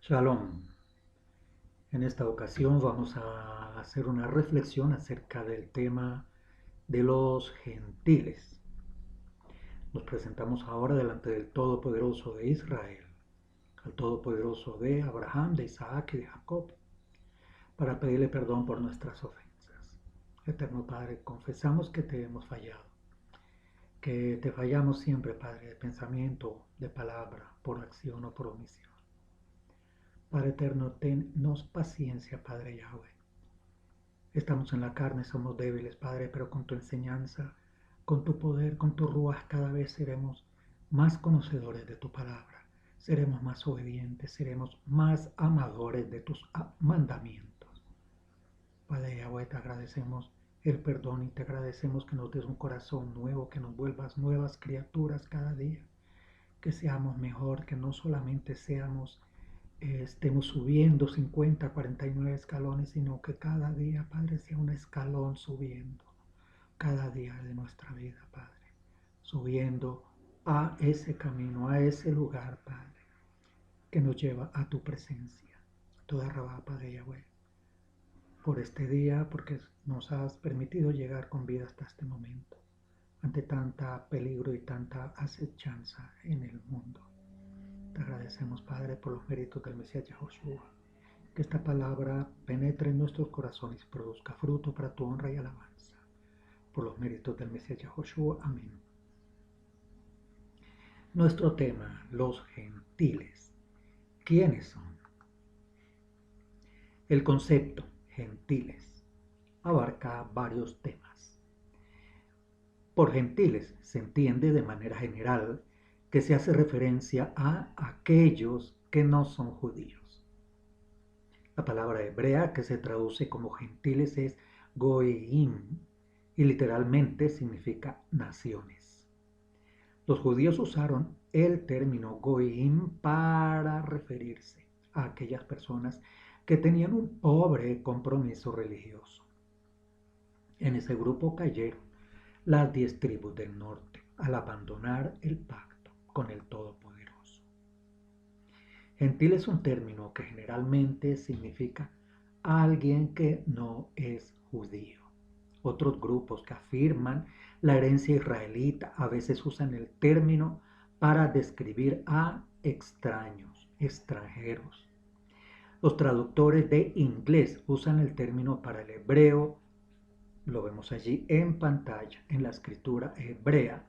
Shalom. En esta ocasión vamos a hacer una reflexión acerca del tema de los gentiles. Nos presentamos ahora delante del Todopoderoso de Israel, al Todopoderoso de Abraham, de Isaac y de Jacob, para pedirle perdón por nuestras ofensas. Eterno Padre, confesamos que te hemos fallado, que te fallamos siempre, Padre, de pensamiento, de palabra, por acción o por omisión. Padre eterno, tennos paciencia, Padre Yahweh. Estamos en la carne, somos débiles, Padre, pero con tu enseñanza, con tu poder, con tu ruaj, cada vez seremos más conocedores de tu palabra, seremos más obedientes, seremos más amadores de tus mandamientos. Padre Yahweh, te agradecemos el perdón y te agradecemos que nos des un corazón nuevo, que nos vuelvas nuevas criaturas cada día, que seamos mejor, que no solamente estemos subiendo 50, 49 escalones, sino que cada día, Padre, sea un escalón subiendo, cada día de nuestra vida, Padre, subiendo a ese camino, a ese lugar, Padre, que nos lleva a tu presencia. Toda rabá, Padre Yahweh, por este día, porque nos has permitido llegar con vida hasta este momento, ante tanta peligro y tanta acechanza en el mundo. Te agradecemos, Padre, por los méritos del Mesías Yahushua. Que esta palabra penetre en nuestros corazones y produzca fruto para tu honra y alabanza. Por los méritos del Mesías Yahushua. Amén. Nuestro tema, los gentiles. ¿Quiénes son? El concepto gentiles abarca varios temas. Por gentiles se entiende de manera general que se hace referencia a aquellos que no son judíos. La palabra hebrea que se traduce como gentiles es goyim y literalmente significa naciones. Los judíos usaron el término goyim para referirse a aquellas personas que tenían un pobre compromiso religioso. En ese grupo cayeron las 10 tribus del norte al abandonar el pacto con el Todopoderoso. Gentil es un término que generalmente significa alguien que no es judío. Otros grupos que afirman la herencia israelita a veces usan el término para describir a extraños, extranjeros. Los traductores de inglés usan el término para el hebreo, lo vemos allí en pantalla, en la escritura hebrea,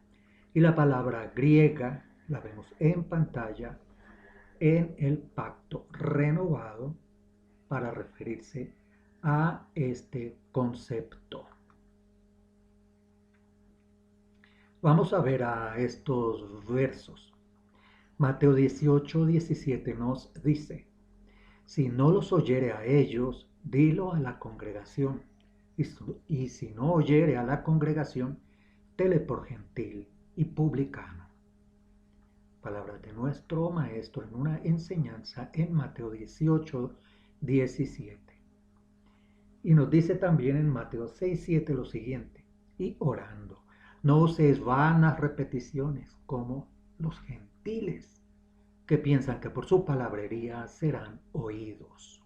y la palabra griega la vemos en pantalla en el pacto renovado para referirse a este concepto. Vamos a ver a estos versos. Mateo 18, 17 nos dice: si no los oyere a ellos, dilo a la congregación, y si no oyere a la congregación, tele por gentil y publicano. Palabras de nuestro Maestro en una enseñanza en Mateo 18, 17. Y nos dice también en Mateo 6, 7 lo siguiente: y orando, no uséis vanas repeticiones como los gentiles, que piensan que por su palabrería serán oídos.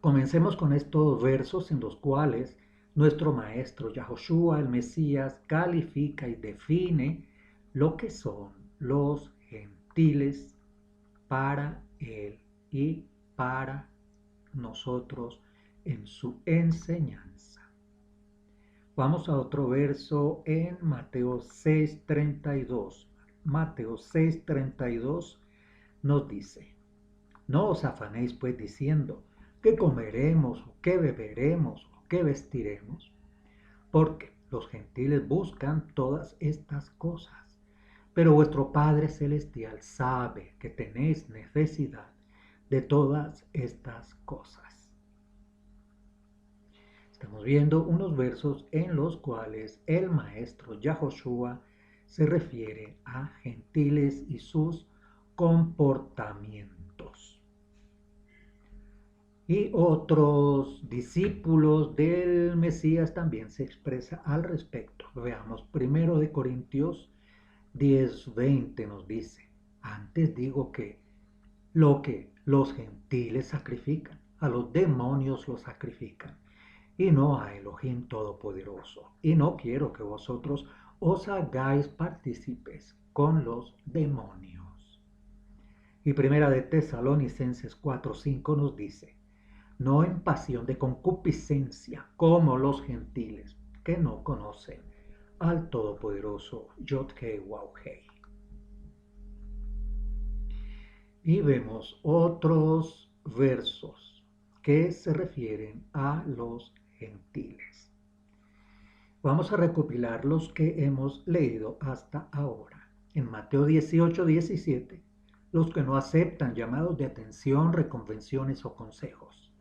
Comencemos con estos versos en los cuales nuestro Maestro Yahushua, el Mesías, califica y define lo que son los gentiles para él y para nosotros en su enseñanza. Vamos a otro verso en Mateo 6:32. Mateo 6:32 nos dice: no os afanéis pues diciendo, ¿qué comeremos, o qué beberemos, o qué vestiremos? Porque los gentiles buscan todas estas cosas, pero vuestro Padre Celestial sabe que tenéis necesidad de todas estas cosas. Estamos viendo unos versos en los cuales el Maestro Yahushua se refiere a gentiles y sus comportamientos. Y otros discípulos del Mesías también se expresa al respecto. Veamos, 1 Corintios 10:20 nos dice: antes digo que lo que los gentiles sacrifican, a los demonios los sacrifican, y no a Elohim Todopoderoso. Y no quiero que vosotros os hagáis partícipes con los demonios. Y primera de Tesalonicenses 4:5 nos dice, no en pasión de concupiscencia como los gentiles que no conocen al Todopoderoso Yod-Heh-Waw-Heh. Y vemos otros versos que se refieren a los gentiles. Vamos a recopilar los que hemos leído hasta ahora. En Mateo 18:17, los que no aceptan llamados de atención, reconvenciones o consejos.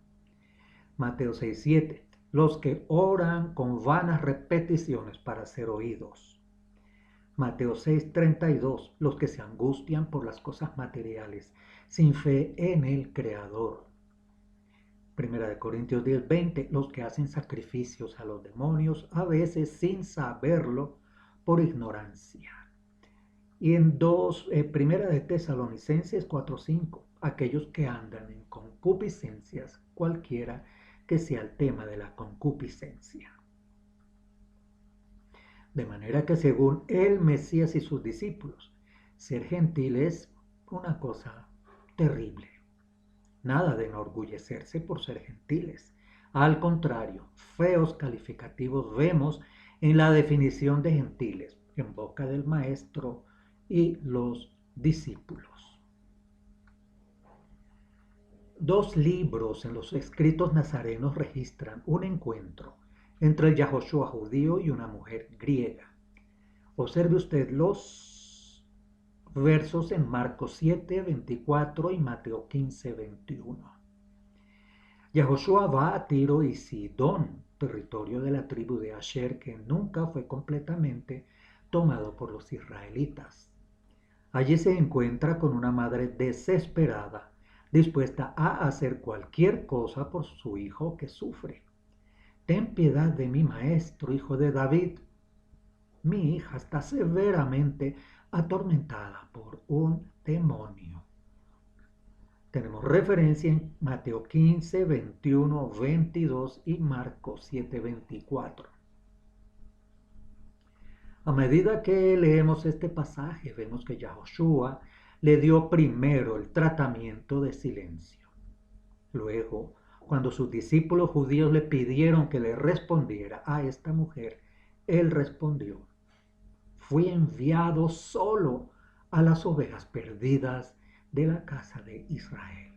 Mateo 6:7, los que oran con vanas repeticiones para ser oídos. Mateo 6:32, los que se angustian por las cosas materiales, sin fe en el Creador. Primera de Corintios 10:20, los que hacen sacrificios a los demonios, a veces sin saberlo, por ignorancia. Y en Primera de Tesalonicenses 4:5, aquellos que andan en concupiscencias, cualquiera que sea el tema de la concupiscencia. De manera que según el Mesías y sus discípulos, ser gentil es una cosa terrible. Nada de enorgullecerse por ser gentiles. Al contrario, feos calificativos vemos en la definición de gentiles en boca del Maestro y los discípulos. Dos libros en los escritos nazarenos registran un encuentro entre el Yahoshua judío y una mujer griega. Observe usted los versos en Marcos 7:24 y Mateo 15:21. Yahoshua va a Tiro y Sidón, territorio de la tribu de Asher que nunca fue completamente tomado por los israelitas. Allí se encuentra con una madre desesperada, dispuesta a hacer cualquier cosa por su hijo que sufre. Ten piedad de mi maestro, hijo de David. Mi hija está severamente atormentada por un demonio. Tenemos referencia en Mateo 15, 21, 22 y Marcos 7, 24. A medida que leemos este pasaje, vemos que Yahoshua le dio primero el tratamiento de silencio. Luego, cuando sus discípulos judíos le pidieron que le respondiera a esta mujer, él respondió, fui enviado solo a las ovejas perdidas de la casa de Israel.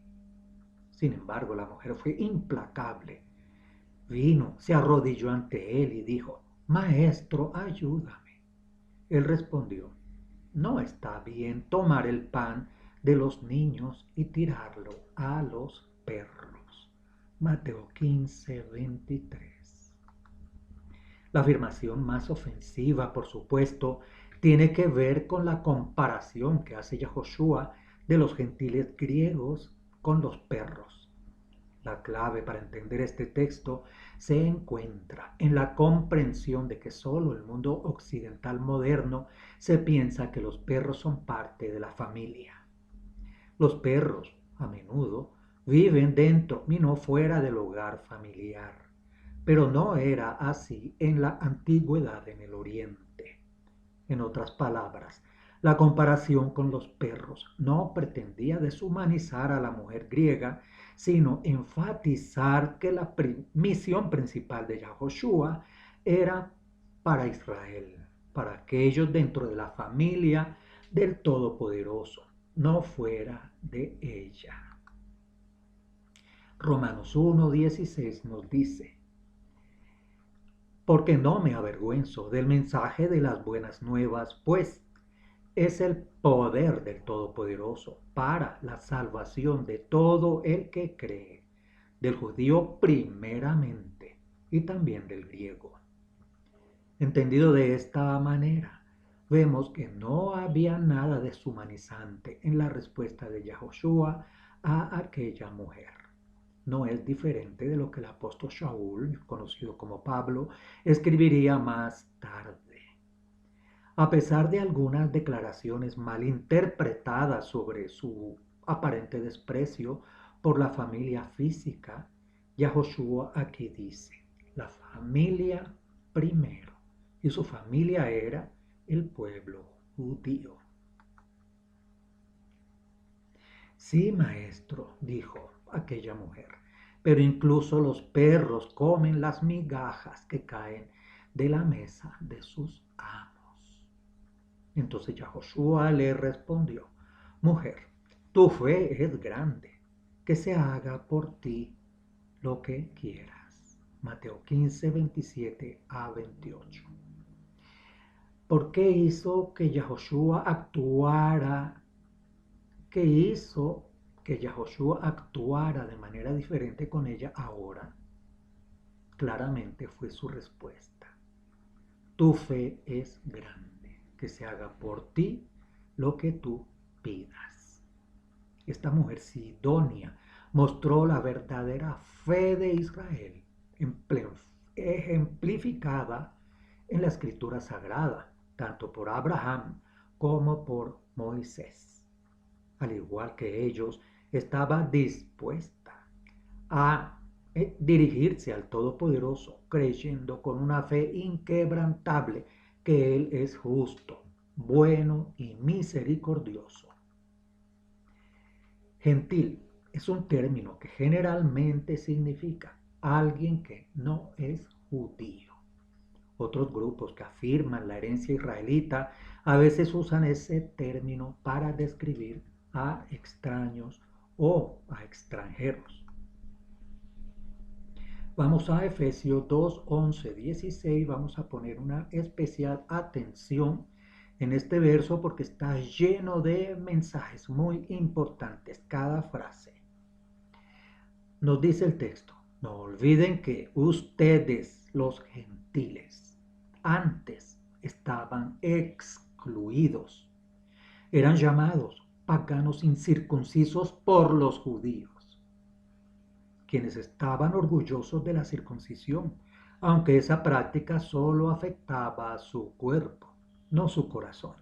Sin embargo, la mujer fue implacable. Vino, se arrodilló ante él y dijo, Maestro, ayúdame. Él respondió, no está bien tomar el pan de los niños y tirarlo a los perros. Mateo 15, 23. La afirmación más ofensiva, por supuesto, tiene que ver con la comparación que hace Yahoshua de los gentiles griegos con los perros. La clave para entender este texto se encuentra en la comprensión de que solo el mundo occidental moderno se piensa que los perros son parte de la familia. Los perros, a menudo, viven dentro y no fuera del hogar familiar, pero no era así en la antigüedad en el Oriente. En otras palabras, la comparación con los perros no pretendía deshumanizar a la mujer griega, sino enfatizar que la misión principal de Yahoshua era para Israel, para aquellos dentro de la familia del Todopoderoso, no fuera de ella. Romanos 1:16 nos dice, porque no me avergüenzo del mensaje de las buenas nuevas, pues es el poder del Todopoderoso para la salvación de todo el que cree, del judío primeramente y también del griego. Entendido de esta manera, vemos que no había nada deshumanizante en la respuesta de Yahoshua a aquella mujer. No es diferente de lo que el apóstol Shaul, conocido como Pablo, escribiría más tarde. A pesar de algunas declaraciones malinterpretadas sobre su aparente desprecio por la familia física, Yahoshua aquí dice, la familia primero, y su familia era el pueblo judío. Sí, maestro, dijo aquella mujer, pero incluso los perros comen las migajas que caen de la mesa de sus amos. Entonces Yahoshua le respondió, mujer, tu fe es grande, que se haga por ti lo que quieras. Mateo 15, 27 a 28. ¿Por qué hizo que Yahoshua actuara? ¿Qué hizo que Yahoshua actuara de manera diferente con ella ahora? Claramente fue su respuesta. Tu fe es grande, que se haga por ti lo que tú pidas. Esta mujer sidonia mostró la verdadera fe de Israel, ejemplificada en la escritura sagrada, tanto por Abraham como por Moisés. Al igual que ellos, estaba dispuesta a dirigirse al Todopoderoso, creyendo con una fe inquebrantable que Él es justo, bueno y misericordioso. Gentil es un término que generalmente significa alguien que no es judío. Otros grupos que afirman la herencia israelita a veces usan ese término para describir a extraños o a extranjeros. Vamos a Efesios 2, 11, 16. Vamos a poner una especial atención en este verso porque está lleno de mensajes muy importantes, cada frase. Nos dice el texto, no olviden que ustedes, los gentiles, antes estaban excluidos. Eran llamados paganos incircuncisos por los judíos, quienes estaban orgullosos de la circuncisión, aunque esa práctica solo afectaba a su cuerpo, no su corazón.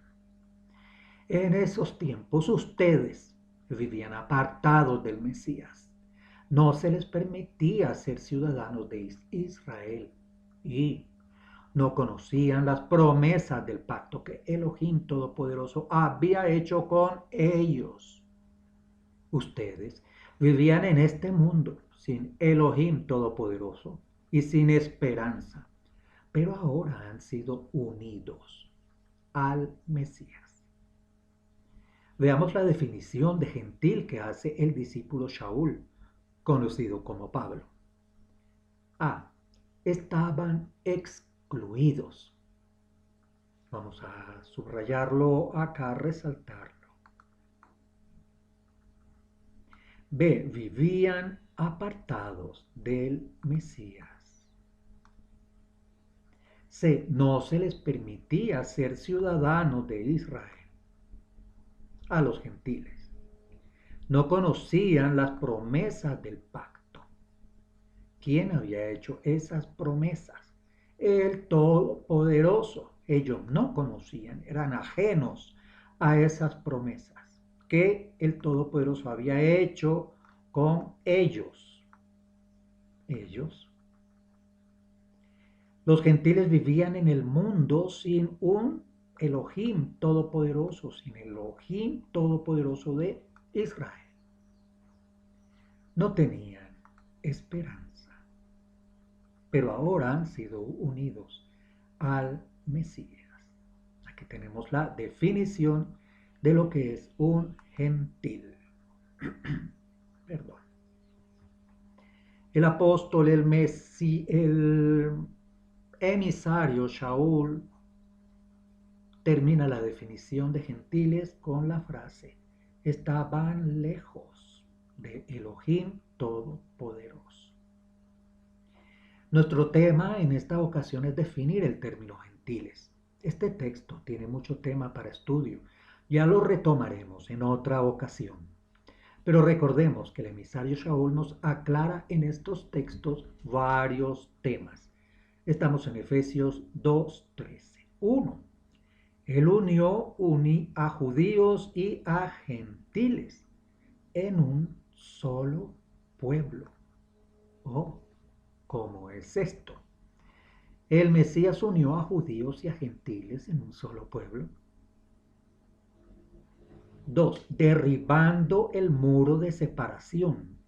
En esos tiempos ustedes vivían apartados del Mesías. No se les permitía ser ciudadanos de Israel y no conocían las promesas del pacto que Elohim Todopoderoso había hecho con ellos. Ustedes vivían en este mundo sin Elohim Todopoderoso y sin esperanza, pero ahora han sido unidos al Mesías. Veamos la definición de gentil que hace el discípulo Shaul, conocido como Pablo. A. Estaban excluidos. Vamos a subrayarlo acá, resaltarlo. B. Vivían apartados del Mesías. C. No se les permitía ser ciudadanos de Israel. A los gentiles. No conocían las promesas del pacto. ¿Quién había hecho esas promesas? El Todopoderoso. Ellos no conocían, eran ajenos a esas promesas que el Todopoderoso había hecho con ellos. Los gentiles vivían en el mundo sin un Elohim Todopoderoso, sin el Elohim Todopoderoso de Israel. No tenían esperanza, pero ahora han sido unidos al Mesías. Aquí tenemos la definición de lo que es un gentil. Perdón. El apóstol, el emisario Shaul termina la definición de gentiles con la frase: estaban lejos de Elohim Todopoderoso. Nuestro tema en esta ocasión es definir el término gentiles. Este texto tiene mucho tema para estudio. Ya lo retomaremos en otra ocasión. Pero recordemos que el emisario Shaul nos aclara en estos textos varios temas. Estamos en Efesios 2:13. 1. Él unió a judíos y a gentiles. en un solo pueblo. Oh, ¿cómo es esto? El Mesías unió a judíos y a gentiles en un solo pueblo. 2. Derribando el muro de separación.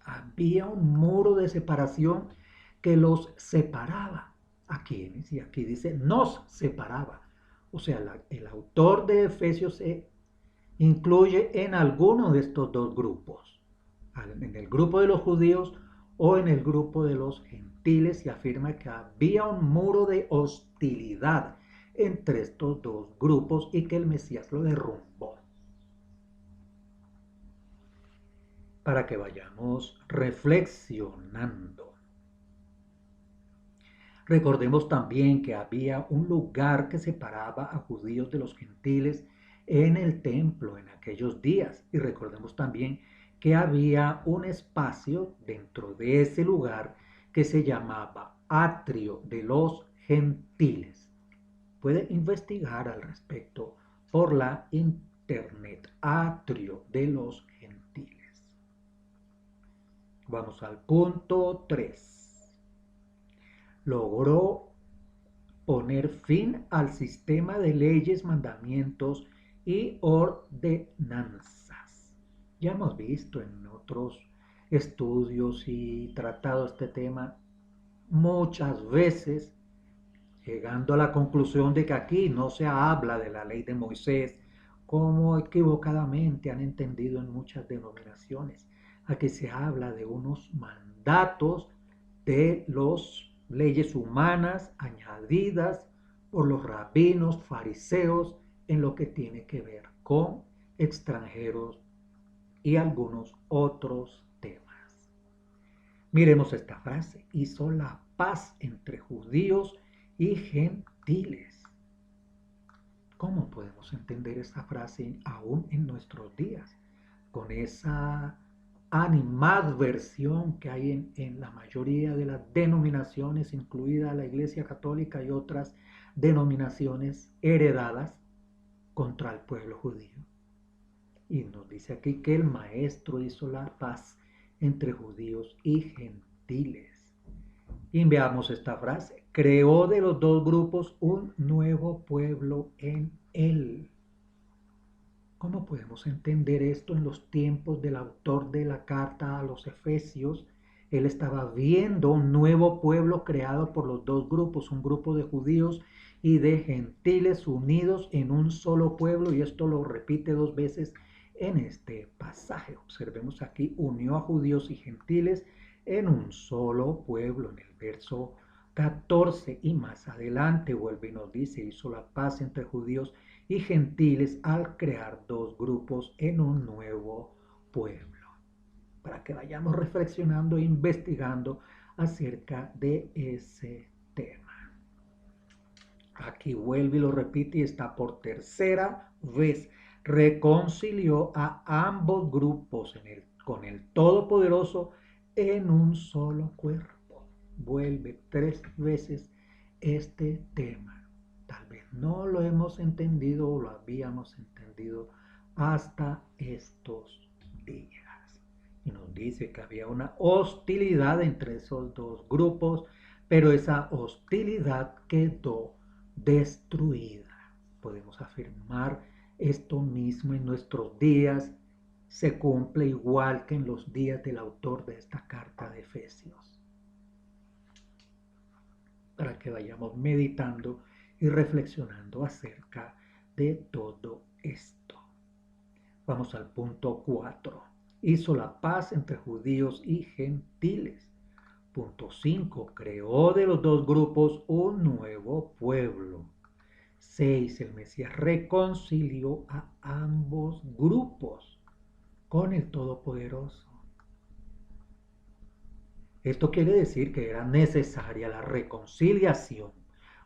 Había un muro de separación que los separaba. ¿A quiénes? Y aquí dice, nos separaba. O sea, el autor de Efesios se incluye en alguno de estos dos grupos, en el grupo de los judíos o en el grupo de los gentiles, y afirma que había un muro de hostilidad entre estos dos grupos y que el Mesías lo derrumbó. Para que vayamos reflexionando. Recordemos también que había un lugar que separaba a judíos de los gentiles en el templo en aquellos días. Y recordemos también que había un espacio dentro de ese lugar que se llamaba atrio de los gentiles. Puede investigar al respecto por la internet, atrio de los gentiles. Vamos al punto 3. Logró poner fin al sistema de leyes, mandamientos y ordenanzas. Ya hemos visto en otros estudios y tratado este tema muchas veces, llegando a la conclusión de que aquí no se habla de la ley de Moisés, como equivocadamente han entendido en muchas denominaciones. Aquí se habla de unos mandatos de las leyes humanas añadidas por los rabinos, fariseos, en lo que tiene que ver con extranjeros y algunos otros temas. Miremos esta frase: hizo la paz entre judíos y gentiles. ¿Cómo podemos entender esta frase aún en nuestros días? Con esa animadversión que hay en la mayoría de las denominaciones, incluida la Iglesia Católica y otras denominaciones heredadas contra el pueblo judío. Y nos dice aquí que el Maestro hizo la paz entre judíos y gentiles. Y veamos esta frase: creó de los dos grupos un nuevo pueblo en él. ¿Cómo podemos entender esto en los tiempos del autor de la carta a los Efesios? Él estaba viendo un nuevo pueblo creado por los dos grupos, un grupo de judíos y de gentiles unidos en un solo pueblo, y esto lo repite dos veces en este pasaje. Observemos aquí: unió a judíos y gentiles en un solo pueblo, en el verso 14, y más adelante vuelve y nos dice: hizo la paz entre judíos y gentiles al crear dos grupos en un nuevo pueblo. Para que vayamos reflexionando e investigando acerca de ese tema. Aquí vuelve y lo repite y está por tercera vez: reconcilió a ambos grupos con el Todopoderoso en un solo cuerpo. Vuelve 3 veces este tema. Tal vez no lo hemos entendido o lo habíamos entendido hasta estos días. Y nos dice que había una hostilidad entre esos dos grupos, pero esa hostilidad quedó destruida. Podemos afirmar esto mismo en nuestros días. Se cumple igual que en los días del autor de esta carta de Efesios. Para que vayamos meditando y reflexionando acerca de todo esto. Vamos al punto 4. Hizo la paz entre judíos y gentiles. Punto 5. Creó de los dos grupos un nuevo pueblo. 6. El Mesías reconcilió a ambos grupos con el Todopoderoso. Esto quiere decir que era necesaria la reconciliación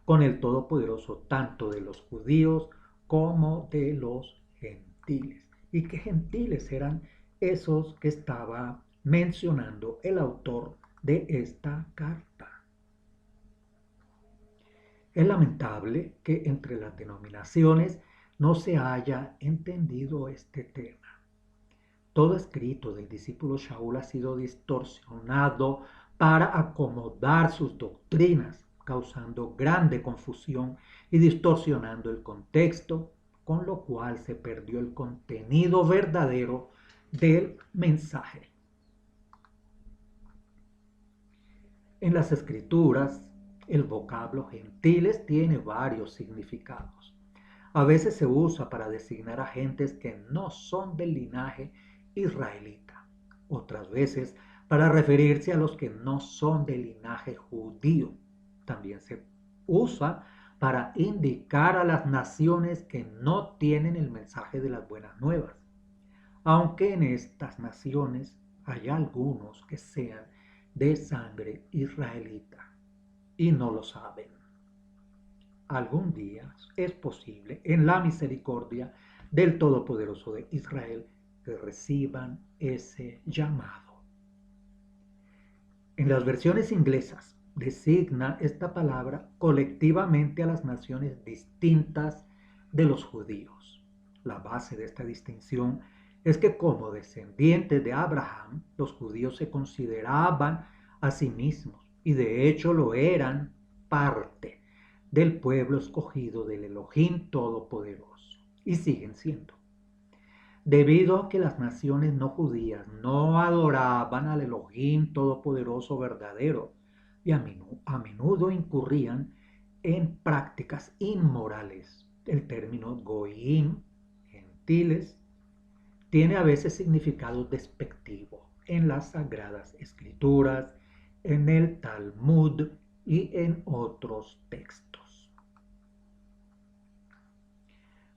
con el Todopoderoso, tanto de los judíos como de los gentiles. ¿Y qué gentiles eran esos que estaba mencionando el autor de esta carta? Es lamentable que entre las denominaciones no se haya entendido este tema. Todo escrito del discípulo Shaul ha sido distorsionado para acomodar sus doctrinas, causando grande confusión y distorsionando el contexto, con lo cual se perdió el contenido verdadero del mensaje. En las escrituras, el vocablo gentiles tiene varios significados. A veces se usa para designar a gentes que no son del linaje israelita. Otras veces para referirse a los que no son del linaje judío. También se usa para indicar a las naciones que no tienen el mensaje de las buenas nuevas. Aunque en estas naciones hay algunos que sean de sangre israelita y no lo saben. Algún día es posible, en la misericordia del Todopoderoso de Israel, que reciban ese llamado. En las versiones inglesas designa esta palabra colectivamente a las naciones distintas de los judíos. La base de esta distinción es que como descendientes de Abraham, los judíos se consideraban a sí mismos y de hecho lo eran parte del pueblo escogido del Elohim Todopoderoso y siguen siendo. Debido a que las naciones no judías no adoraban al Elohim Todopoderoso verdadero y a menudo incurrían en prácticas inmorales. El término goyim, gentiles, tiene a veces significado despectivo en las Sagradas Escrituras, en el Talmud y en otros textos.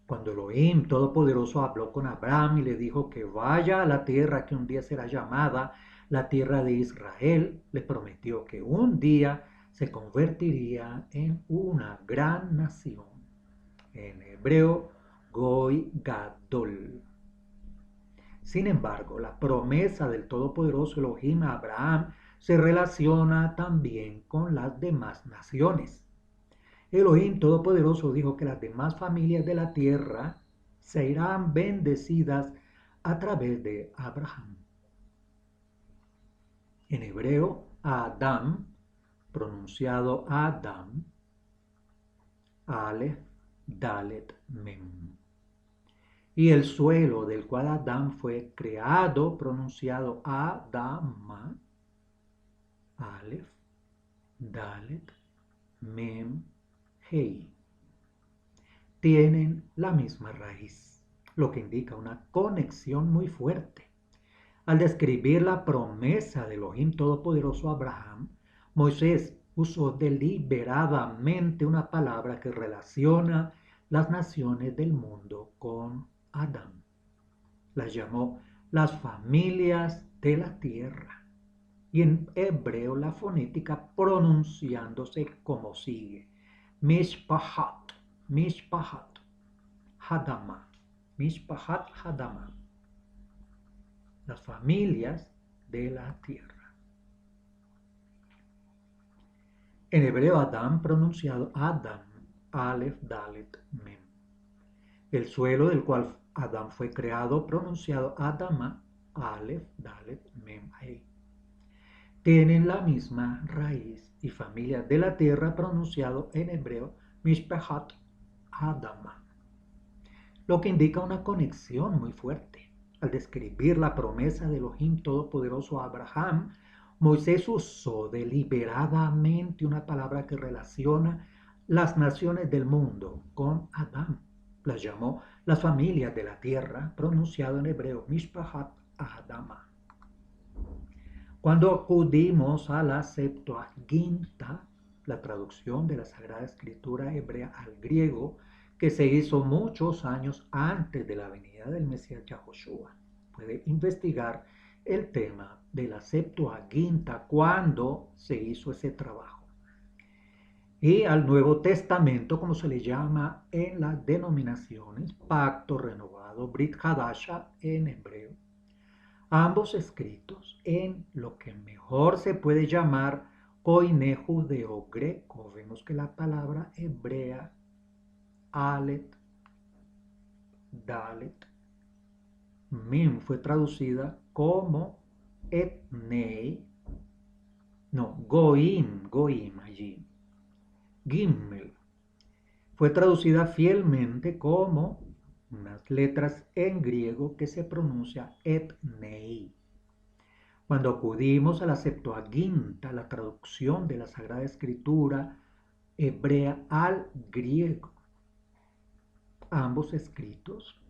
Cuando Elohim Todopoderoso habló con Abraham y le dijo que vaya a la tierra que un día será llamada la tierra de Israel, le prometió que un día se convertiría en una gran nación. En hebreo, Goy Gadol. Sin embargo, la promesa del Todopoderoso Elohim a Abraham se relaciona también con las demás naciones. Elohim Todopoderoso dijo que las demás familias de la tierra serán bendecidas a través de Abraham. En hebreo, Adam, pronunciado Adam, Aleph, Dalet, Mem. Y el suelo del cual Adán fue creado, pronunciado Adama, Aleph, Dalet, Mem, Hei, tienen la misma raíz, lo que indica una conexión muy fuerte. Al describir la promesa de Elohim Todopoderoso a Abraham, Moisés usó deliberadamente una palabra que relaciona las naciones del mundo con Adán. Las llamó las familias de la tierra. Y en hebreo la fonética pronunciándose como sigue. Mishpahat, Mishpahat, Hadama, Mishpahat, Hadama. Las familias de la tierra. En hebreo Adán pronunciado Adam, Aleph, Dalet, Mem. El suelo del cual Adán fue creado pronunciado Adama, Aleph, Dalet, Mem, Hei. Tienen la misma raíz y familias de la tierra pronunciado en hebreo Mishpahat, Adama. Lo que indica una conexión muy fuerte. Al describir la promesa de Elohim Todopoderoso a Abraham, Moisés usó deliberadamente una palabra que relaciona las naciones del mundo con Adán. Las llamó las familias de la tierra, pronunciado en hebreo Mishpahat Adama. Cuando acudimos a la Septuaginta, la traducción de la Sagrada Escritura hebrea al griego, que se hizo muchos años antes de la venida del Mesías Yahoshua, puede investigar el tema de la Septuaginta, cuando se hizo ese trabajo. Y al Nuevo Testamento, como se le llama en las denominaciones, Pacto Renovado, Brit Hadasha en hebreo. Ambos escritos en lo que mejor se puede llamar koiné judeo-greco. Vemos que la palabra hebrea, alet, Dalet, Mim fue traducida como Etnei, no, Goim allí. Gimel fue traducida fielmente como unas letras en griego que se pronuncia Etnei. Cuando acudimos a la Septuaginta, la traducción de la Sagrada Escritura hebrea al griego, ambos escritos,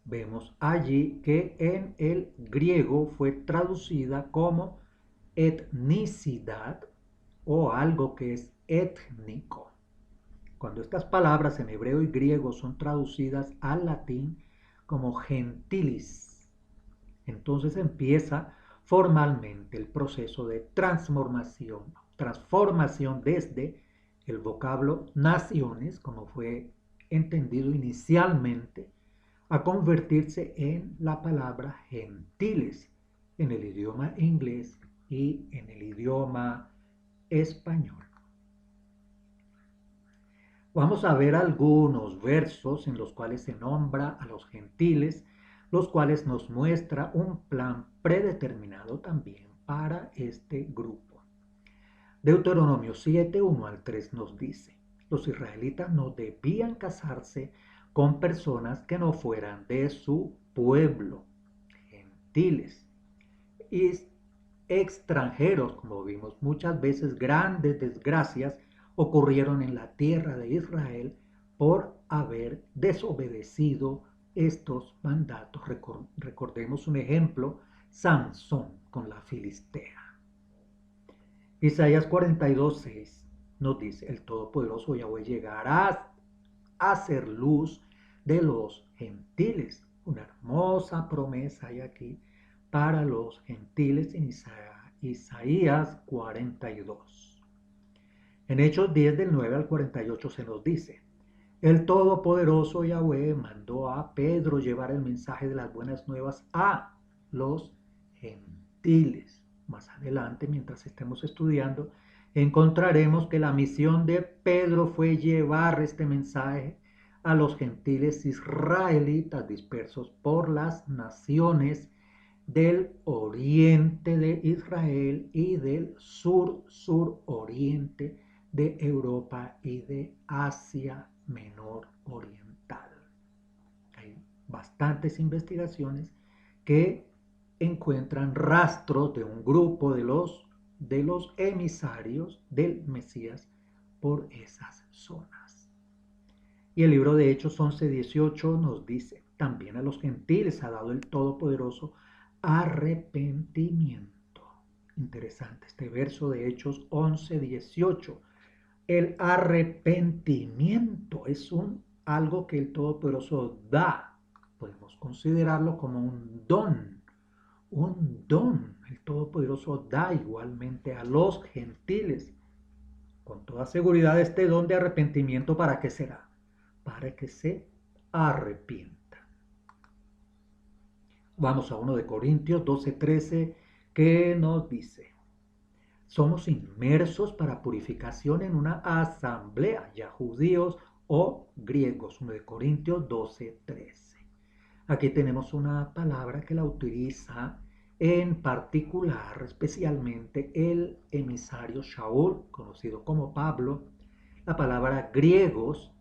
vemos allí que en el griego fue traducida como etnicidad o algo que es étnico. Cuando estas palabras en hebreo y griego son traducidas al latín como gentilis, entonces empieza formalmente el proceso de transformación desde el vocablo naciones, como fue entendido inicialmente, a convertirse en la palabra gentiles en el idioma inglés y en el idioma español. Vamos a ver algunos versos en los cuales se nombra a los gentiles, los cuales nos muestra un plan predeterminado también para este grupo. Deuteronomio 7, 1 al 3 nos dice: los israelitas no debían casarse con personas que no fueran de su pueblo, gentiles, y extranjeros. Como vimos muchas veces, grandes desgracias ocurrieron en la tierra de Israel por haber desobedecido estos mandatos. Recordemos un ejemplo: Sansón con la Filistea. Isaías 42:6 nos dice: el Todopoderoso Yahweh llegará a ser luz de los gentiles. Una hermosa promesa hay aquí para los gentiles en Isaías 42. En Hechos 10 del 9 al 48 se nos dice: el Todopoderoso Yahweh mandó a Pedro llevar el mensaje de las buenas nuevas a los gentiles. Más adelante, mientras estemos estudiando, encontraremos que la misión de Pedro fue llevar este mensaje a los gentiles israelitas dispersos por las naciones del oriente de Israel y del sur-suroriente de Europa y de Asia Menor Oriental. Hay bastantes investigaciones que encuentran rastros de un grupo de los emisarios del Mesías por esas zonas. Y el libro de Hechos 11:18 nos dice: también a los gentiles ha dado el Todopoderoso arrepentimiento. Interesante este verso de Hechos 11:18. El arrepentimiento es algo que el Todopoderoso da. Podemos considerarlo como un don. Un don. El Todopoderoso da igualmente a los gentiles. Con toda seguridad, este don de arrepentimiento, ¿para qué será? Para que se arrepientan. Vamos a 1 de Corintios 12:13, que nos dice: somos inmersos para purificación en una asamblea, ya judíos o griegos. 1 de Corintios 12:13. Aquí tenemos una palabra que la utiliza en particular, especialmente el emisario Shaul, conocido como Pablo. La palabra griegos,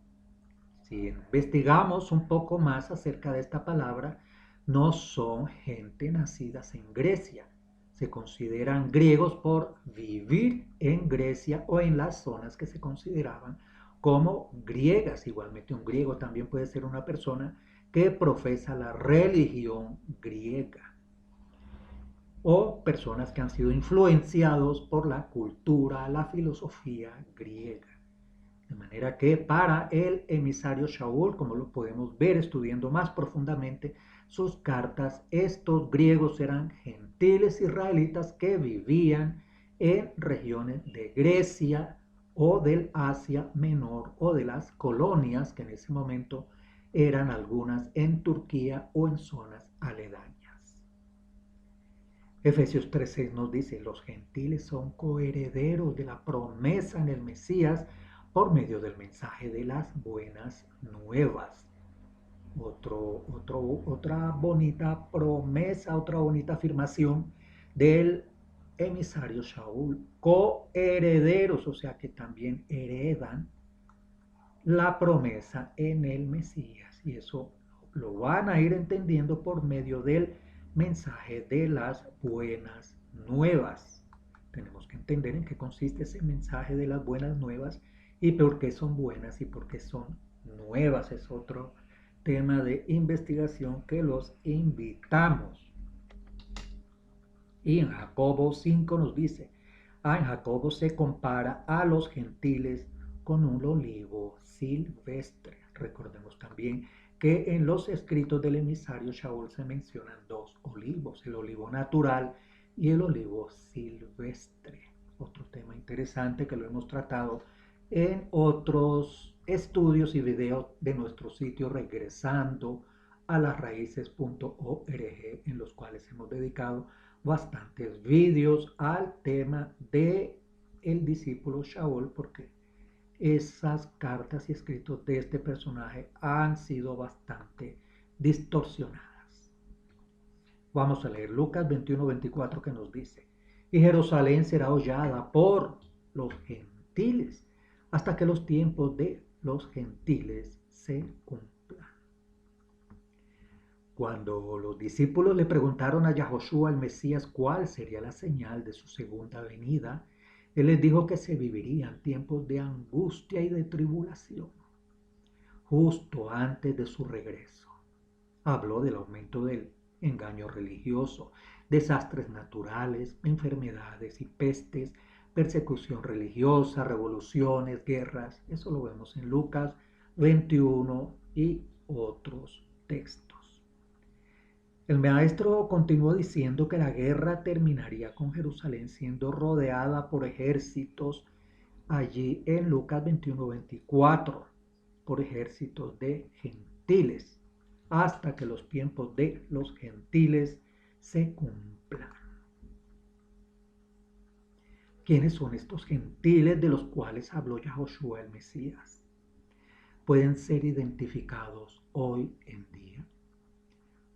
si investigamos un poco más acerca de esta palabra, no son gente nacidas en Grecia. Se consideran griegos por vivir en Grecia o en las zonas que se consideraban como griegas. Igualmente, un griego también puede ser una persona que profesa la religión griega, o personas que han sido influenciados por la cultura, la filosofía griega. De manera que para el emisario Shaul, como lo podemos ver estudiando más profundamente sus cartas, estos griegos eran gentiles israelitas que vivían en regiones de Grecia o del Asia Menor, o de las colonias que en ese momento eran algunas en Turquía o en zonas aledañas. Efesios 3:6 nos dice: los gentiles son coherederos de la promesa en el Mesías por medio del mensaje de las buenas nuevas. otra bonita promesa, otra bonita afirmación del emisario Shaul, coherederos, o sea que también heredan la promesa en el Mesías. Y eso lo van a ir entendiendo por medio del mensaje de las buenas nuevas. Tenemos que entender en qué consiste ese mensaje de las buenas nuevas y por qué son buenas y por qué son nuevas. Es otro tema de investigación que los invitamos. Y en Jacobo 5 nos dice, en Jacobo se compara a los gentiles con un olivo silvestre. Recordemos también que en los escritos del emisario Shaul se mencionan dos olivos, el olivo natural y el olivo silvestre. Otro tema interesante que lo hemos tratado en otros estudios y videos de nuestro sitio regresando a las raíces.org, en los cuales hemos dedicado bastantes vídeos al tema de el discípulo Shaul, porque esas cartas y escritos de este personaje han sido bastante distorsionadas. Vamos a leer Lucas 21-24 que nos dice, y Jerusalén será hollada por los gentiles hasta que los tiempos de los gentiles se cumplan. Cuando los discípulos le preguntaron a Yahoshua, el Mesías, cuál sería la señal de su segunda venida, él les dijo que se vivirían tiempos de angustia y de tribulación, justo antes de su regreso. Habló del aumento del engaño religioso, desastres naturales, enfermedades y pestes, persecución religiosa, revoluciones, guerras. Eso lo vemos en Lucas 21 y otros textos. El maestro continuó diciendo que la guerra terminaría con Jerusalén siendo rodeada por ejércitos allí en Lucas 21-24, por ejércitos de gentiles, hasta que los tiempos de los gentiles se cumplan. ¿Quiénes son estos gentiles de los cuales habló Yahoshua el Mesías? Pueden ser identificados hoy en día.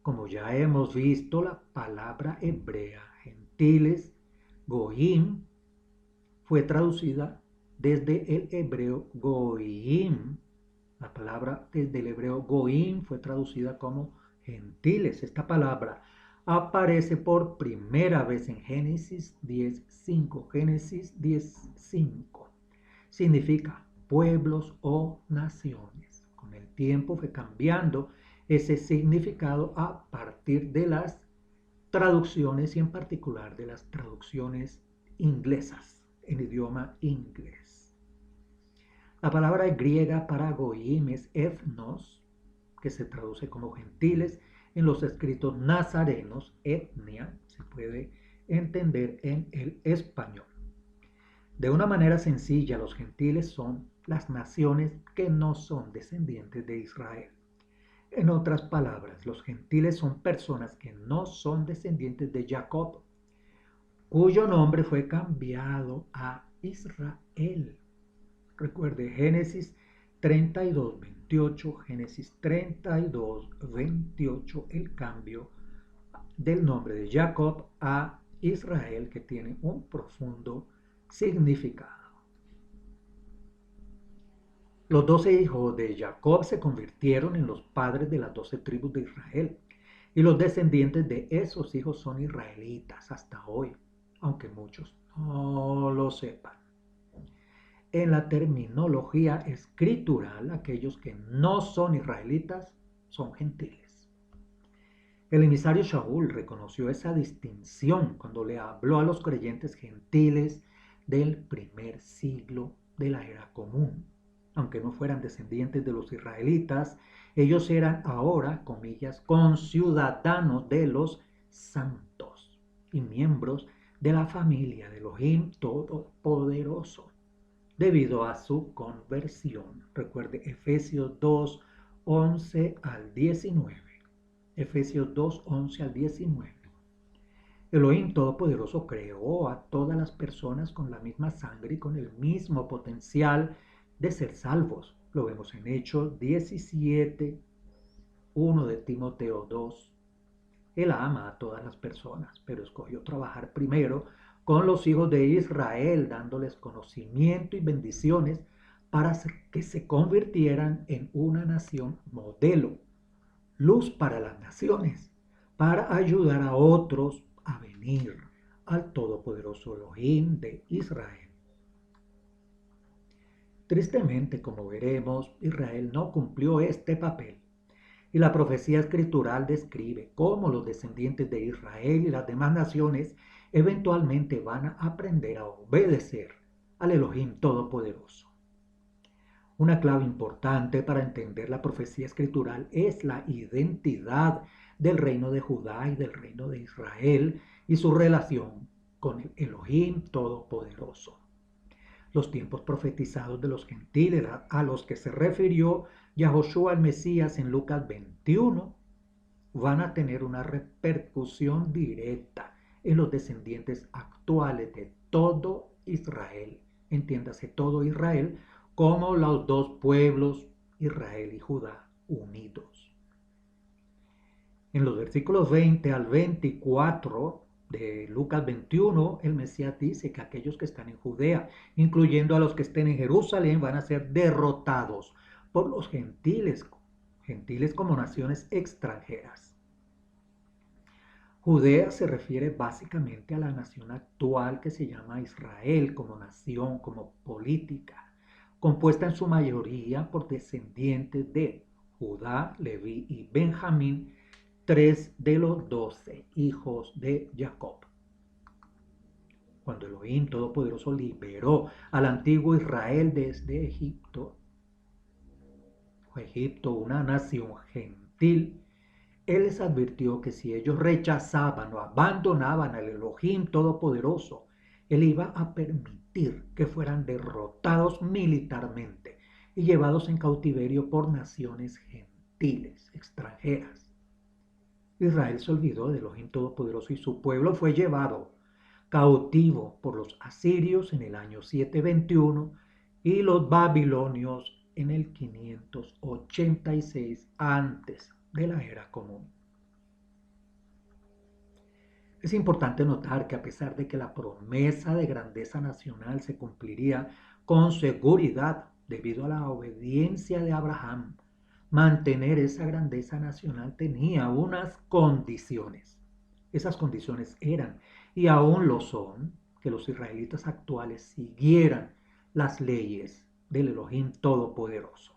Como ya hemos visto, la palabra hebrea gentiles, goim, fue traducida desde el hebreo goim. La palabra desde el hebreo goim fue traducida como gentiles. Esta palabra aparece por primera vez en Génesis 10:5. Génesis 10:5 significa pueblos o naciones. Con el tiempo fue cambiando ese significado a partir de las traducciones y en particular de las traducciones inglesas, en idioma inglés. La palabra griega para goim es ethnos, que se traduce como gentiles. En los escritos nazarenos, etnia, se puede entender en el español. De una manera sencilla, los gentiles son las naciones que no son descendientes de Israel. En otras palabras, los gentiles son personas que no son descendientes de Jacob, cuyo nombre fue cambiado a Israel. Recuerde Génesis 32:28, Génesis 32:28, el cambio del nombre de Jacob a Israel, que tiene un profundo significado. Los 12 hijos de Jacob se convirtieron en los padres de las 12 tribus de Israel, y los descendientes de esos hijos son israelitas hasta hoy, aunque muchos no lo sepan. En la terminología escritural, aquellos que no son israelitas son gentiles. El emisario Shaul reconoció esa distinción cuando le habló a los creyentes gentiles del primer siglo de la era común. Aunque no fueran descendientes de los israelitas, ellos eran ahora, comillas, conciudadanos de los santos y miembros de la familia de Elohim Todopoderoso, debido a su conversión. Recuerde Efesios 2:11 al 19. Efesios 2:11 al 19. Elohim Todopoderoso creó a todas las personas con la misma sangre y con el mismo potencial de ser salvos. Lo vemos en Hechos 17, 1 de Timoteo 2. Él ama a todas las personas, pero escogió trabajar primero con los hijos de Israel, dándoles conocimiento y bendiciones para que se convirtieran en una nación modelo, luz para las naciones, para ayudar a otros a venir al todopoderoso Elohim de Israel. Tristemente, como veremos, Israel no cumplió este papel. Y la profecía escritural describe cómo los descendientes de Israel y las demás naciones eventualmente van a aprender a obedecer al Elohim Todopoderoso. Una clave importante para entender la profecía escritural es la identidad del reino de Judá y del reino de Israel y su relación con el Elohim Todopoderoso. Los tiempos profetizados de los gentiles a los que se refirió Yahoshua el Mesías en Lucas 21 van a tener una repercusión directa en los descendientes actuales de todo Israel. Entiéndase todo Israel como los dos pueblos, Israel y Judá, unidos. En los versículos 20 al 24 de Lucas 21, el Mesías dice que aquellos que están en Judea, incluyendo a los que estén en Jerusalén, van a ser derrotados por los gentiles, gentiles como naciones extranjeras. Judea se refiere básicamente a la nación actual que se llama Israel como nación, como política, compuesta en su mayoría por descendientes de Judá, Leví y Benjamín, 3 de los 12 hijos de Jacob. Cuando Elohim Todopoderoso liberó al antiguo Israel desde Egipto, una nación gentil, Él les advirtió que si ellos rechazaban o abandonaban al Elohim Todopoderoso, Él iba a permitir que fueran derrotados militarmente y llevados en cautiverio por naciones gentiles, extranjeras. Israel se olvidó del Elohim Todopoderoso y su pueblo fue llevado cautivo por los asirios en el año 721 y los babilonios en el 586 antes de la era común. Es importante notar que a pesar de que la promesa de grandeza nacional se cumpliría con seguridad debido a la obediencia de Abraham, mantener esa grandeza nacional tenía unas condiciones. Esas condiciones eran, y aún lo son, que los israelitas actuales siguieran las leyes del Elohim Todopoderoso.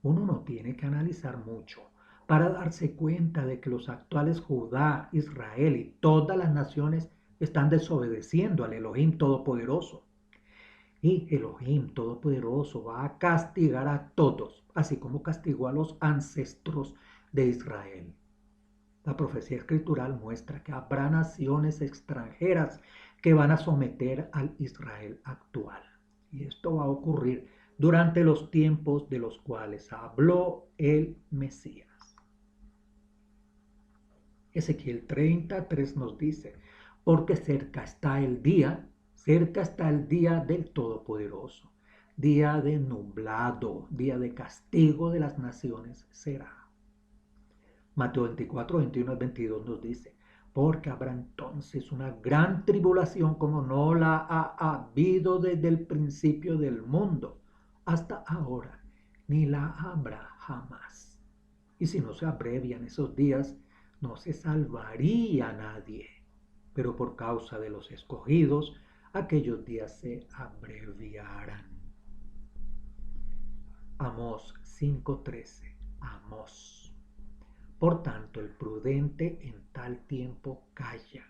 Uno no tiene que analizar mucho para darse cuenta de que los actuales Judá, Israel y todas las naciones están desobedeciendo al Elohim Todopoderoso. Y Elohim Todopoderoso va a castigar a todos, así como castigó a los ancestros de Israel. La profecía escritural muestra que habrá naciones extranjeras que van a someter al Israel actual. Y esto va a ocurrir durante los tiempos de los cuales habló el Mesías. Ezequiel 33 nos dice, porque cerca está el día del Todopoderoso, día de nublado, día de castigo de las naciones será. Mateo 24, 21 al 22 nos dice, porque habrá entonces una gran tribulación como no la ha habido desde el principio del mundo hasta ahora, ni la habrá jamás. Y si no se abrevian esos días, no se salvaría nadie. Pero por causa de los escogidos, aquellos días se abreviarán. Amós 5:13. Amós. Por tanto, el prudente en tal tiempo calla,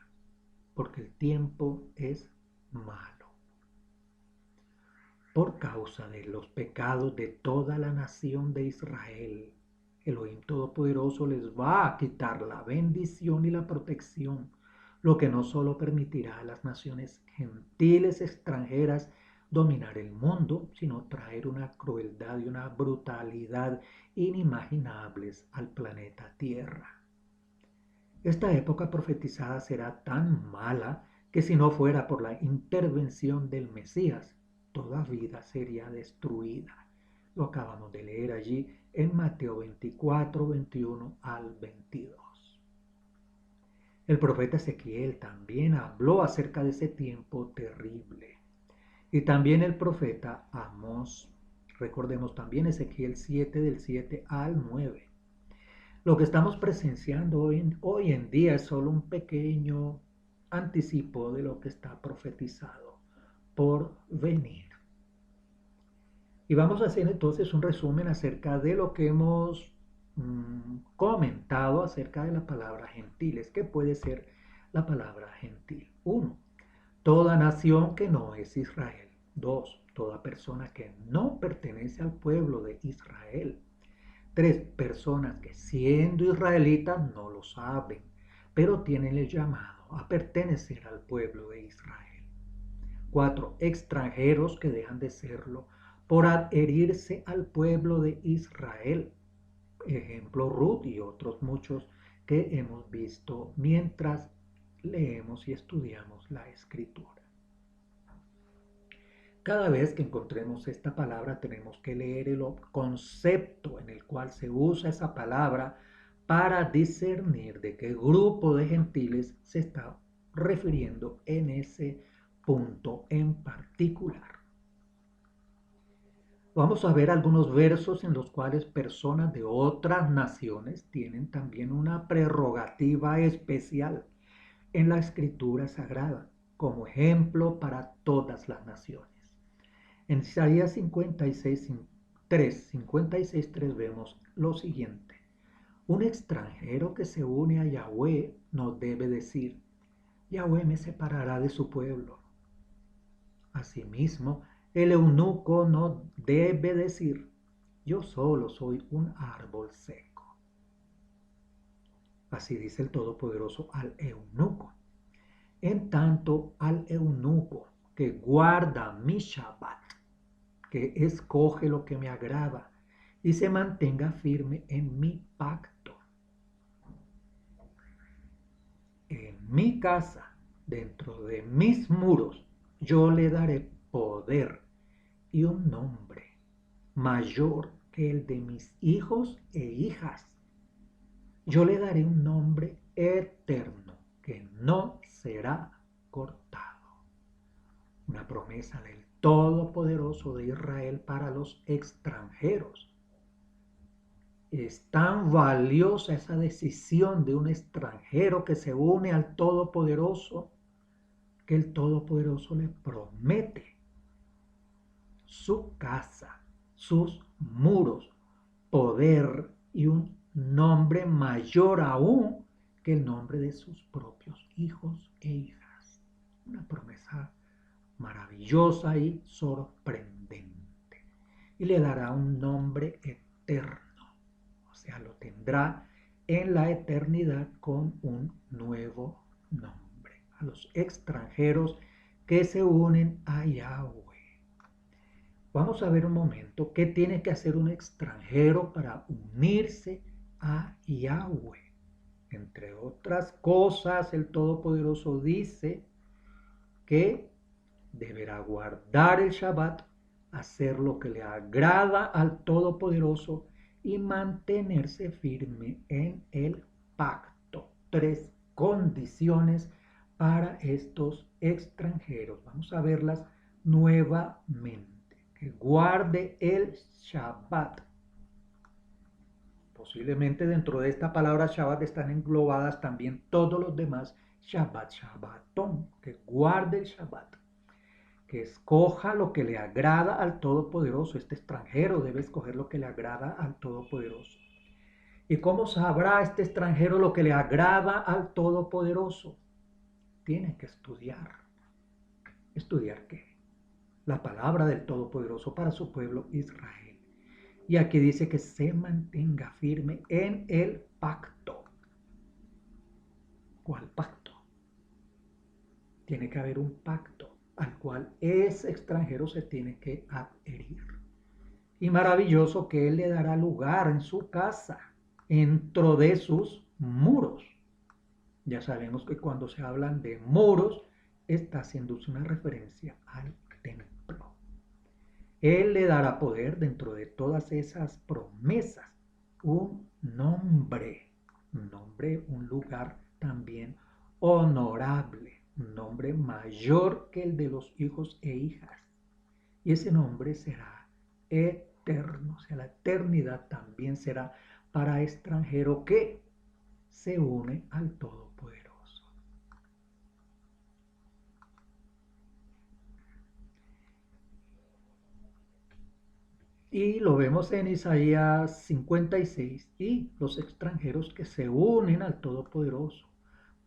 porque el tiempo es malo. Por causa de los pecados de toda la nación de Israel, Elohim Todopoderoso les va a quitar la bendición y la protección, lo que no solo permitirá a las naciones gentiles extranjeras dominar el mundo, sino traer una crueldad y una brutalidad inimaginables al planeta Tierra. Esta época profetizada será tan mala que si no fuera por la intervención del Mesías, toda vida sería destruida. Lo acabamos de leer allí en Mateo 24, 21 al 22. El profeta Ezequiel también habló acerca de ese tiempo terrible. Y también el profeta Amós. Recordemos también Ezequiel 7 del 7 al 9. Lo que estamos presenciando hoy en día es solo un pequeño anticipo de lo que está profetizado por venir. Y vamos a hacer entonces un resumen acerca de lo que hemos comentado acerca de la palabra gentiles. ¿Qué puede ser la palabra gentil? 1. Toda nación que no es Israel. 2. Toda persona que no pertenece al pueblo de Israel. 3. Personas que siendo israelitas no lo saben, pero tienen el llamado a pertenecer al pueblo de Israel. 4. Extranjeros que dejan de serlo por adherirse al pueblo de Israel. Ejemplo Ruth y otros muchos que hemos visto mientras leemos y estudiamos la escritura. Cada vez que encontremos esta palabra tenemos que leer el concepto en el cual se usa esa palabra para discernir de qué grupo de gentiles se está refiriendo en ese punto en particular. Vamos a ver algunos versos en los cuales personas de otras naciones tienen también una prerrogativa especial en la escritura sagrada, como ejemplo para todas las naciones. En Isaías 56:3 vemos lo siguiente. Un extranjero que se une a Yahweh no debe decir, Yahweh me separará de su pueblo. Asimismo, el eunuco no debe decir, yo solo soy un árbol seco. Así dice el Todopoderoso al eunuco. En tanto, al eunuco que guarda mi Shabbat, que escoge lo que me agrada y se mantenga firme en mi pacto. En mi casa, dentro de mis muros, yo le daré poder y un nombre mayor que el de mis hijos e hijas. Yo le daré un nombre eterno que no será cortado. Una promesa del Todopoderoso de Israel para los extranjeros. Es tan valiosa esa decisión de un extranjero que se une al Todopoderoso que el Todopoderoso le promete su casa, sus muros, poder y un nombre mayor aún que el nombre de sus propios hijos e hijas. Una promesa maravillosa y sorprendente. Y le dará un nombre eterno. O sea, lo tendrá en la eternidad con un nuevo nombre. A los extranjeros que se unen a Yahweh. Vamos a ver un momento qué tiene que hacer un extranjero para unirse a Yahweh. Entre otras cosas, el Todopoderoso dice que deberá guardar el Shabbat, hacer lo que le agrada al Todopoderoso y mantenerse firme en el pacto. 3 condiciones para estos extranjeros. Vamos a verlas nuevamente. Que guarde el Shabbat. Posiblemente dentro de esta palabra Shabbat están englobadas también todos los demás Shabbat, Shabbatón. Que guarde el Shabbat. Que escoja lo que le agrada al Todopoderoso. Este extranjero debe escoger lo que le agrada al Todopoderoso. ¿Y cómo sabrá este extranjero lo que le agrada al Todopoderoso? Tiene que estudiar. ¿Estudiar qué? La palabra del Todopoderoso para su pueblo Israel. Y aquí dice que se mantenga firme en el pacto. ¿Cuál pacto? Tiene que haber un pacto al cual ese extranjero se tiene que adherir. Y maravilloso que él le dará lugar en su casa, dentro de sus muros. Ya sabemos que cuando se hablan de muros, está haciéndose una referencia al templo. Él le dará poder dentro de todas esas promesas, un nombre, un lugar también honorable, un nombre mayor que el de los hijos e hijas. Y ese nombre será eterno, o sea, la eternidad también será para extranjero que se une al Todopoderoso. Y lo vemos en Isaías 56, y los extranjeros que se unen al Todopoderoso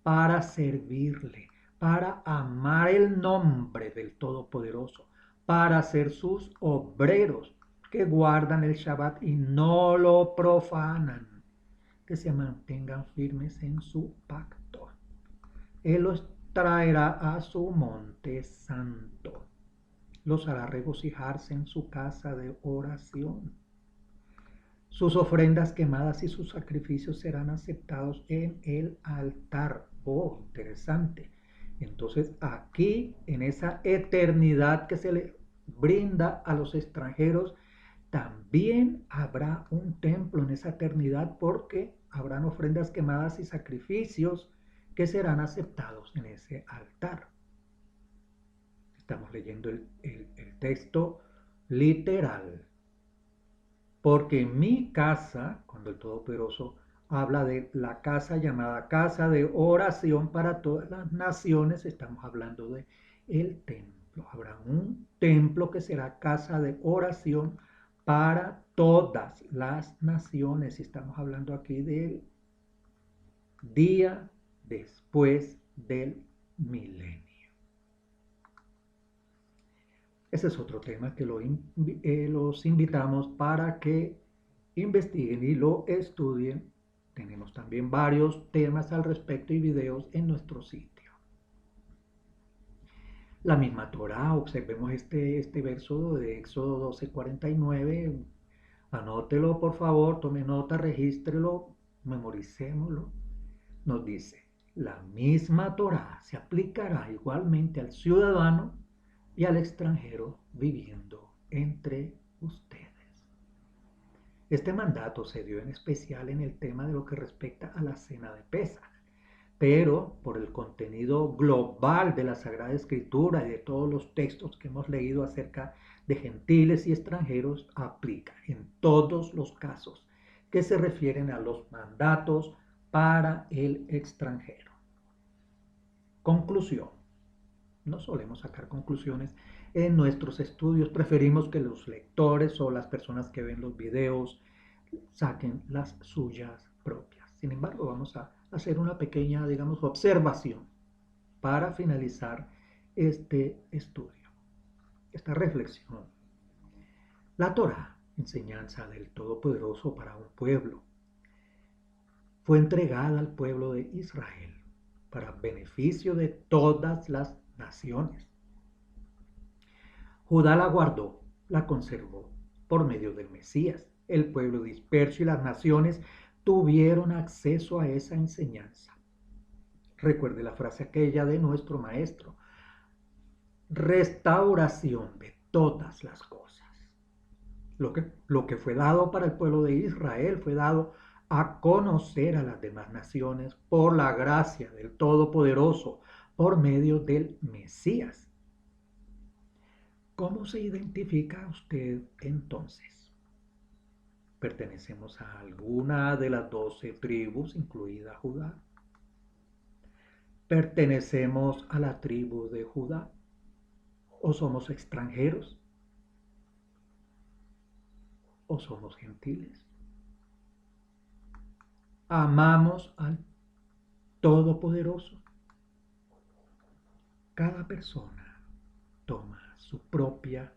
para servirle, para amar el nombre del Todopoderoso, para ser sus obreros que guardan el Shabbat y no lo profanan, que se mantengan firmes en su pacto. Él los traerá a su monte santo, los hará regocijarse en su casa de oración. Sus ofrendas quemadas y sus sacrificios serán aceptados en el altar. Oh, interesante. Entonces aquí, en esa eternidad que se le brinda a los extranjeros, también habrá un templo en esa eternidad, porque habrán ofrendas quemadas y sacrificios que serán aceptados en ese altar. Estamos leyendo el texto literal. Porque mi casa, cuando el Todopoderoso habla de la casa llamada casa de oración para todas las naciones, estamos hablando de el templo. Habrá un templo que será casa de oración para todas las naciones. Y estamos hablando aquí del día después del milenio. Ese es otro tema que los invitamos para que investiguen y lo estudien. Tenemos también varios temas al respecto y videos en nuestro sitio. La misma Torá, observemos este verso de Éxodo 12:49. Anótelo, por favor, tome nota, regístrelo, memoricémoslo. Nos dice: la misma Torá se aplicará igualmente al ciudadano y al extranjero viviendo entre ustedes. Este mandato se dio en especial en el tema de lo que respecta a la cena de Pesaj, pero por el contenido global de la Sagrada Escritura y de todos los textos que hemos leído acerca de gentiles y extranjeros, aplica en todos los casos que se refieren a los mandatos para el extranjero. Conclusión. No solemos sacar conclusiones en nuestros estudios, preferimos que los lectores o las personas que ven los videos saquen las suyas propias. Sin embargo, vamos a hacer una pequeña, digamos, observación para finalizar este estudio, esta reflexión. La Torá, enseñanza del Todopoderoso para un pueblo, fue entregada al pueblo de Israel para beneficio de todas las naciones. Judá la guardó, la conservó por medio del Mesías. El pueblo disperso y las naciones tuvieron acceso a esa enseñanza. Recuerde la frase aquella de nuestro maestro: restauración de todas las cosas. Lo que fue dado para el pueblo de Israel fue dado a conocer a las demás naciones por la gracia del Todopoderoso, por medio del Mesías. ¿Cómo se identifica usted entonces? ¿Pertenecemos a alguna de las 12 tribus, incluida Judá? ¿Pertenecemos a la tribu de Judá? ¿O somos extranjeros? ¿O somos gentiles? ¿Amamos al Todopoderoso? Cada persona toma su propia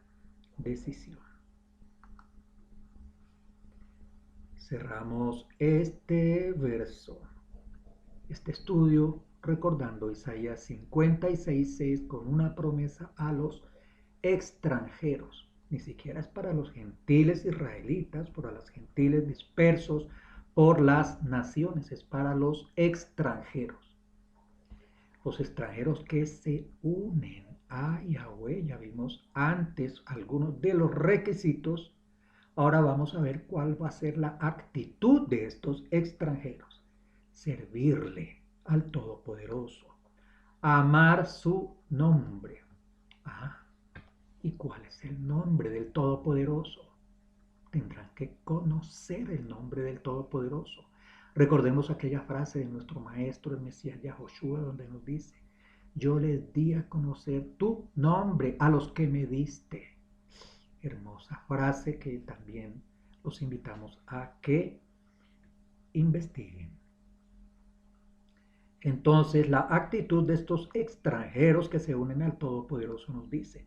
decisión. Cerramos este verso, este estudio, recordando Isaías 56:6 con una promesa a los extranjeros. Ni siquiera es para los gentiles israelitas, para los gentiles dispersos por las naciones, es para los extranjeros. Los extranjeros que se unen a Yahweh. Ya vimos antes algunos de los requisitos. Ahora vamos a ver cuál va a ser la actitud de estos extranjeros. Servirle al Todopoderoso, amar su nombre. Ah, ¿y cuál es el nombre del Todopoderoso? Tendrán que conocer el nombre del Todopoderoso. Recordemos aquella frase de nuestro maestro, el Mesías Yahoshua, donde nos dice: yo les di a conocer tu nombre a los que me diste. Hermosa frase que también los invitamos a que investiguen. Entonces, la actitud de estos extranjeros que se unen al Todopoderoso nos dice: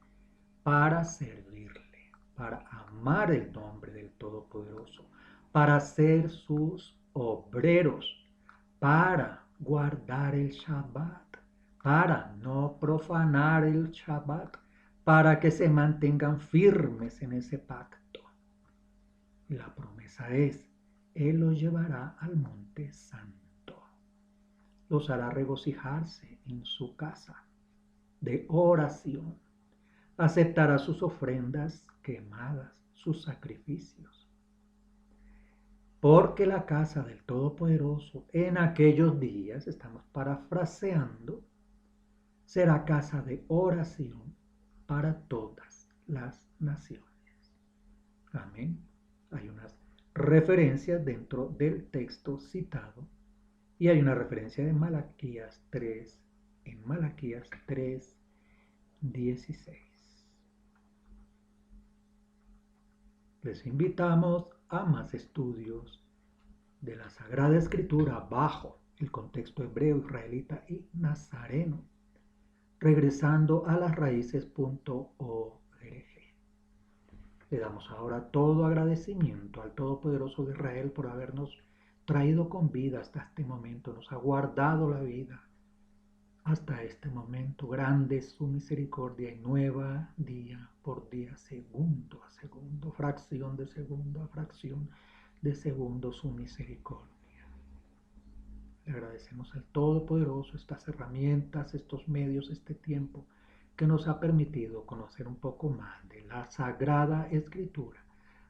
para servirle, para amar el nombre del Todopoderoso, para ser sus obreros, para guardar el Shabbat, para no profanar el Shabbat, para que se mantengan firmes en ese pacto. Y la promesa es: Él los llevará al monte santo, los hará regocijarse en su casa de oración, aceptará sus ofrendas quemadas, sus sacrificios. Porque la casa del Todopoderoso en aquellos días, estamos parafraseando, será casa de oración para todas las naciones. Amén. Hay unas referencias dentro del texto citado y hay una referencia de Malaquías 3, en Malaquías 3, 16. Les invitamos a más estudios de la Sagrada Escritura bajo el contexto hebreo, israelita y nazareno, regresando a las raíces.org. Le damos ahora todo agradecimiento al Todopoderoso de Israel por habernos traído con vida hasta este momento, nos ha guardado la vida hasta este momento. Grande es su misericordia y nueva día por día, segundo a segundo, fracción de segundo a fracción de segundo su misericordia. Le agradecemos al Todopoderoso estas herramientas, estos medios, este tiempo que nos ha permitido conocer un poco más de la Sagrada Escritura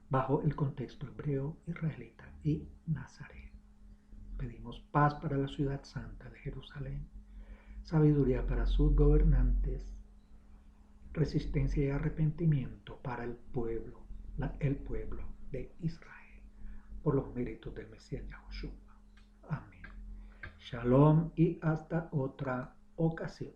bajo el contexto hebreo, israelita y nazareno. Pedimos paz para la ciudad santa de Jerusalén, sabiduría para sus gobernantes, resistencia y arrepentimiento para el pueblo de Israel, por los méritos del Mesías Yahushua. Amén. Shalom y hasta otra ocasión.